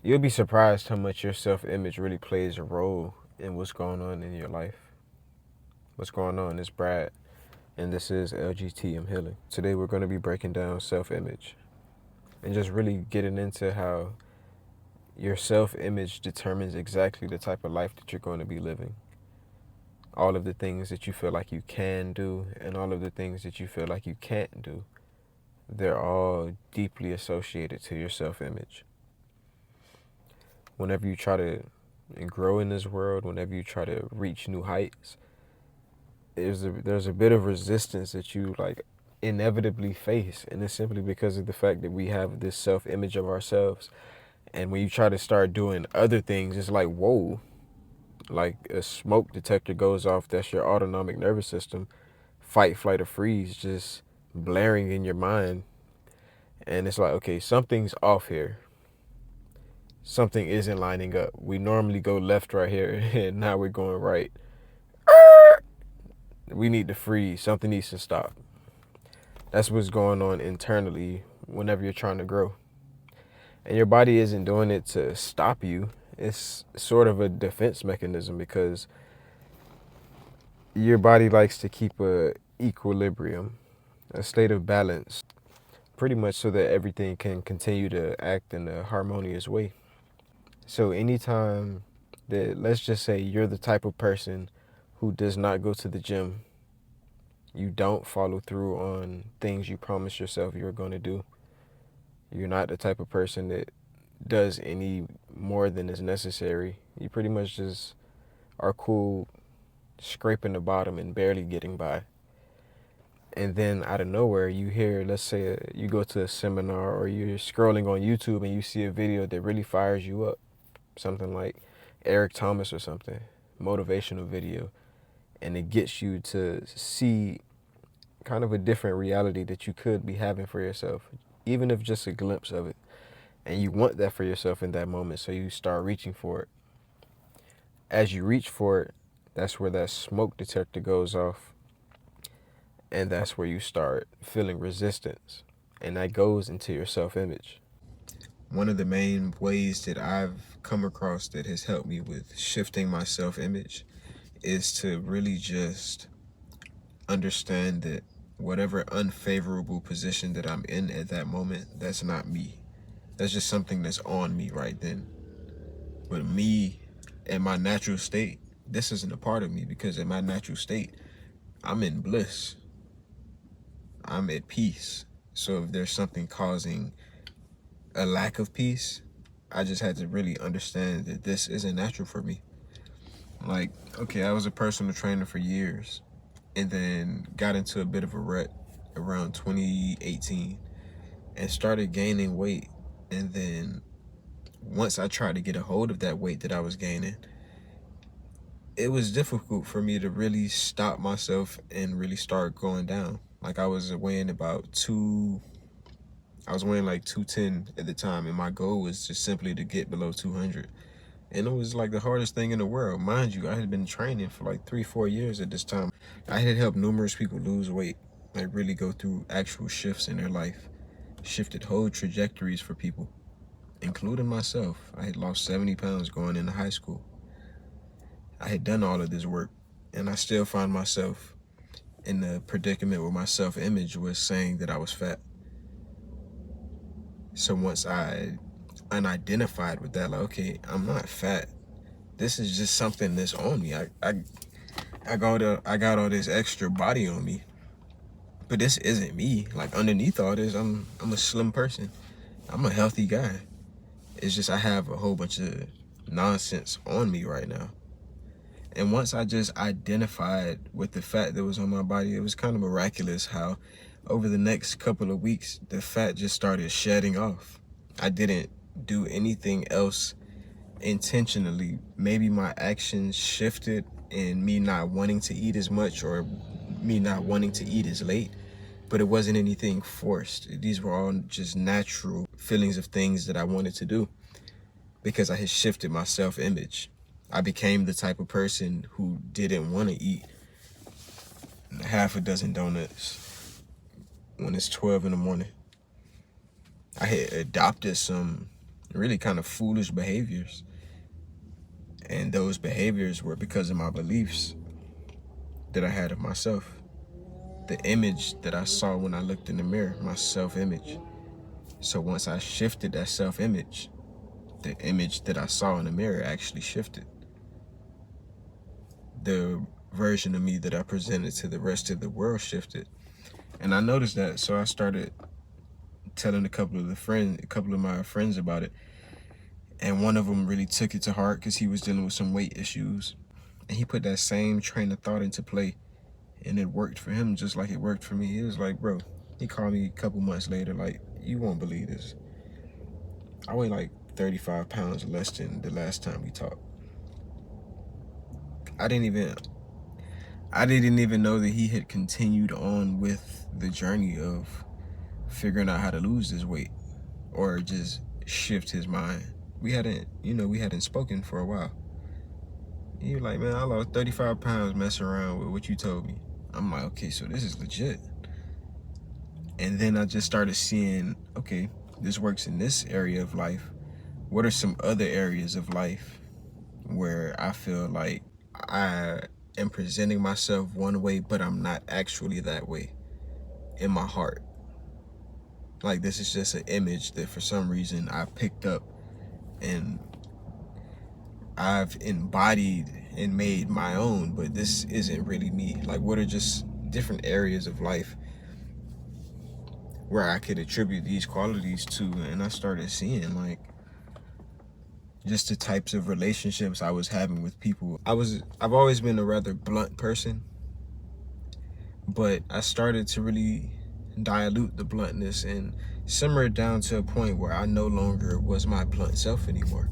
You'll be surprised how much your self-image really plays a role in what's going on in your life. What's going on? It's Brad, and this is LGT I'm Healing. Today we're going to be breaking down self-image and just really getting into how your self-image determines exactly the type of life that you're going to be living. All of the things that you feel like you can do and all of the things that you feel like you can't do, they're all deeply associated to your self-image. Whenever you try to grow in this world, whenever you try to reach new heights, there's a bit of resistance that you like inevitably face, and it's simply because of the fact that we have this self-image of ourselves. And when you try to start doing other things, it's like, whoa, like a smoke detector goes off. That's your autonomic nervous system, fight, flight, or freeze, just blaring in your mind. And it's like, okay, something's off here. Something isn't lining up. We normally go left right here, and now we're going right. We need to freeze. Something needs to stop. That's what's going on internally whenever you're trying to grow. And your body isn't doing it to stop you. It's sort of a defense mechanism because your body likes to keep a equilibrium, a state of balance, pretty much so that everything can continue to act in a harmonious way. So anytime that, let's just say you're the type of person who does not go to the gym, you don't follow through on things you promised yourself you were going to do, you're not the type of person that does any more than is necessary, you pretty much just are cool scraping the bottom and barely getting by. And then out of nowhere, you hear, let's say you go to a seminar or you're scrolling on YouTube and you see a video that really fires you up. Something like Eric Thomas or something, motivational video. And it gets you to see kind of a different reality that you could be having for yourself, even if just a glimpse of it. And you want that for yourself in that moment, so you start reaching for it. As you reach for it, that's where that smoke detector goes off. And that's where you start feeling resistance. And that goes into your self-image. One of the main ways that I've come across that has helped me with shifting my self-image is to really just understand that whatever unfavorable position that I'm in at that moment, that's not me. That's just something that's on me right then. But me, in my natural state, this isn't a part of me, because in my natural state, I'm in bliss. I'm at peace. So if there's something causing a lack of peace, I just had to really understand that this isn't natural for me. Like, okay, I was a personal trainer for years and then got into a bit of a rut around 2018 and started gaining weight. And then once I tried to get a hold of that weight that I was gaining, it was difficult for me to really stop myself and really start going down. Like I was weighing like 210 at the time, and my goal was just simply to get below 200. And it was like the hardest thing in the world. Mind you, I had been training for like 3-4 years at this time. I had helped numerous people lose weight, like really go through actual shifts in their life, shifted whole trajectories for people, including myself. I had lost 70 pounds going into high school. I had done all of this work, and I still find myself in the predicament where my self-image was saying that I was fat. So once I unidentified with that, like, okay, I'm not fat. This is just something that's on me. I got all this extra body on me, but this isn't me. Like underneath all this, I'm a slim person. I'm a healthy guy. It's just I have a whole bunch of nonsense on me right now. And once I just identified with the fat that was on my body, it was kind of miraculous how over the next couple of weeks, the fat just started shedding off. I didn't do anything else intentionally. Maybe my actions shifted in me not wanting to eat as much or me not wanting to eat as late, but it wasn't anything forced. These were all just natural feelings of things that I wanted to do because I had shifted my self-image. I became the type of person who didn't want to eat half a dozen donuts when it's 12 in the morning. I had adopted some really kind of foolish behaviors. And those behaviors were because of my beliefs that I had of myself. The image that I saw when I looked in the mirror, my self-image. So once I shifted that self-image, the image that I saw in the mirror actually shifted. The version of me that I presented to the rest of the world shifted. And I noticed that, so I started telling a couple of my friends about it. And one of them really took it to heart because he was dealing with some weight issues. And he put that same train of thought into play. And it worked for him just like it worked for me. He was like, bro, he called me a couple months later, like, you won't believe this. I weigh like 35 pounds less than the last time we talked. I didn't even know that he had continued on with the journey of figuring out how to lose this weight or just shift his mind. We hadn't spoken for a while. He was like, man, I lost 35 pounds messing around with what you told me. I'm like, okay, so this is legit. And then I just started seeing, okay, this works in this area of life. What are some other areas of life where I feel like I am presenting myself one way, but I'm not actually that way in my heart? Like, this is just an image that for some reason I picked up and I've embodied and made my own, but this isn't really me. Like, what are just different areas of life where I could attribute these qualities to? And I started seeing, like, just the types of relationships I was having with people. I've always been a rather blunt person, but I started to really dilute the bluntness and simmer it down to a point where I no longer was my blunt self anymore.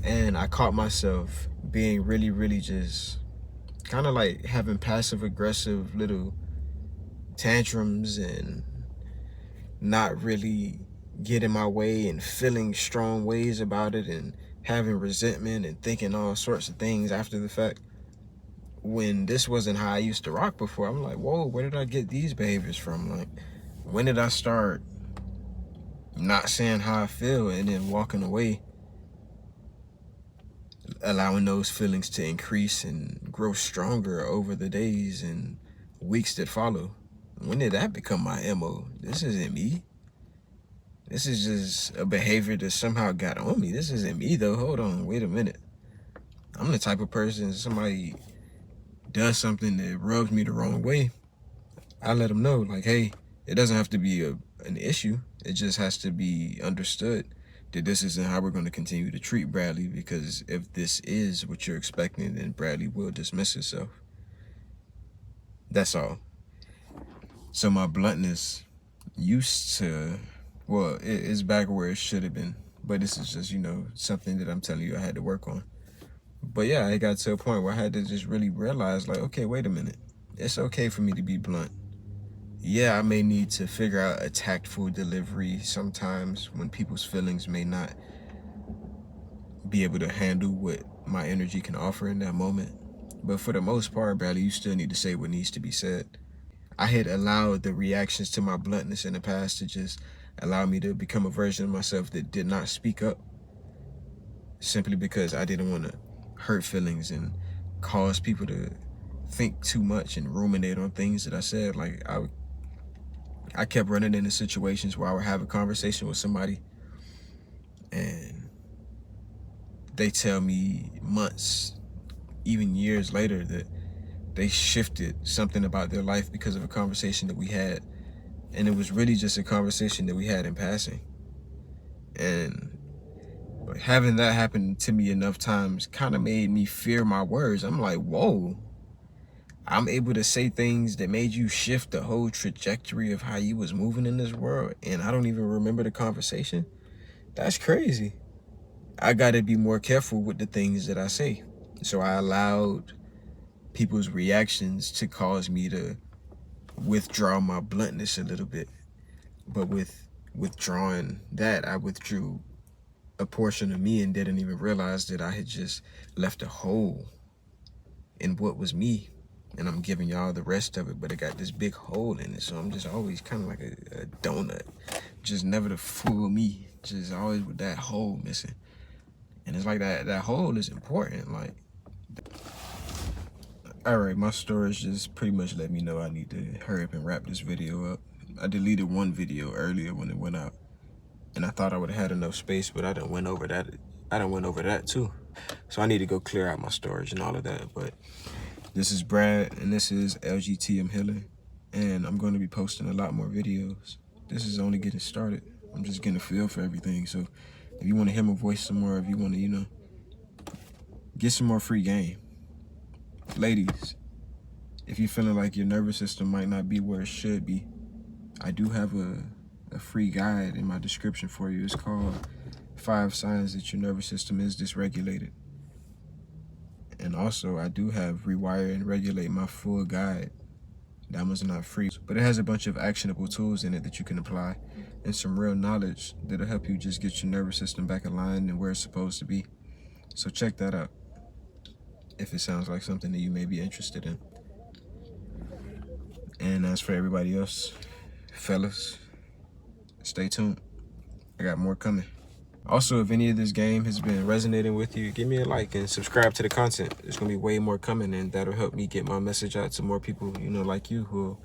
And I caught myself being really, really just kind of like having passive aggressive little tantrums and not really getting my way and feeling strong ways about it and having resentment and thinking all sorts of things after the fact, when this wasn't how I used to rock before. I'm like, whoa, where did I get these behaviors from? Like, when did I start not saying how I feel and then walking away, allowing those feelings to increase and grow stronger over the days and weeks that follow? When did that become my MO? This isn't me. This is just a behavior that somehow got on me. This isn't me though. Hold on, wait a minute. I'm the type of person, somebody does something that rubs me the wrong way, I let them know, like, hey, it doesn't have to be an issue. It just has to be understood that this isn't how we're going to continue to treat Bradley, because if this is what you're expecting, then Bradley will dismiss himself. That's all. So my bluntness used to, well, it's back where it should have been. But this is just, something that I'm telling you I had to work on. But yeah, I got to a point where I had to just really realize, like, okay, wait a minute. It's okay for me to be blunt. Yeah, I may need to figure out a tactful delivery sometimes when people's feelings may not be able to handle what my energy can offer in that moment. But for the most part, Bradley, you still need to say what needs to be said. I had allowed the reactions to my bluntness in the past to just allow me to become a version of myself that did not speak up, simply because I didn't want to hurt feelings and cause people to think too much and ruminate on things that I said. Like, I kept running into situations where I would have a conversation with somebody and they tell me months, even years later, that they shifted something about their life because of a conversation that we had. And it was really just a conversation that we had in passing. And having that happen to me enough times kind of made me fear my words. I'm like, whoa, I'm able to say things that made you shift the whole trajectory of how you was moving in this world, and I don't even remember the conversation? That's crazy. I got to be more careful with the things that I say. So I allowed people's reactions to cause me to withdraw my bluntness a little bit. But with withdrawing that, I withdrew a portion of me and didn't even realize that I had just left a hole in what was me. And I'm giving y'all the rest of it, but it got this big hole in it. So I'm just always kind of like a donut, just never to fool me. Just always with that hole missing. And it's like that hole is important. Like, all right, my storage just pretty much let me know I need to hurry up and wrap this video up. I deleted one video earlier when it went out, and I thought I would have had enough space, but I done went over that. I done went over that too. So I need to go clear out my storage and all of that. But this is Brad, and this is LGT I'm Healing, and I'm going to be posting a lot more videos. This is only getting started. I'm just getting a feel for everything. So if you want to hear my voice some more, if you want to, you know, get some more free game. Ladies, if you're feeling like your nervous system might not be where it should be, I do have a free guide in my description for you. It's called 5 Signs That Your Nervous System is Dysregulated. And also, I do have Rewire and Regulate, my full guide. That one's not free, but it has a bunch of actionable tools in it that you can apply and some real knowledge that'll help you just get your nervous system back aligned and where it's supposed to be. So check that out if it sounds like something that you may be interested in. And as for everybody else, fellas, stay tuned. I got more coming. Also, if any of this game has been resonating with you, give me a like and subscribe to the content. There's gonna be way more coming, and that'll help me get my message out to more people, you know, like you, who will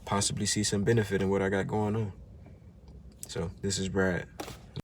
possibly see some benefit in what I got going on. So this is Brad.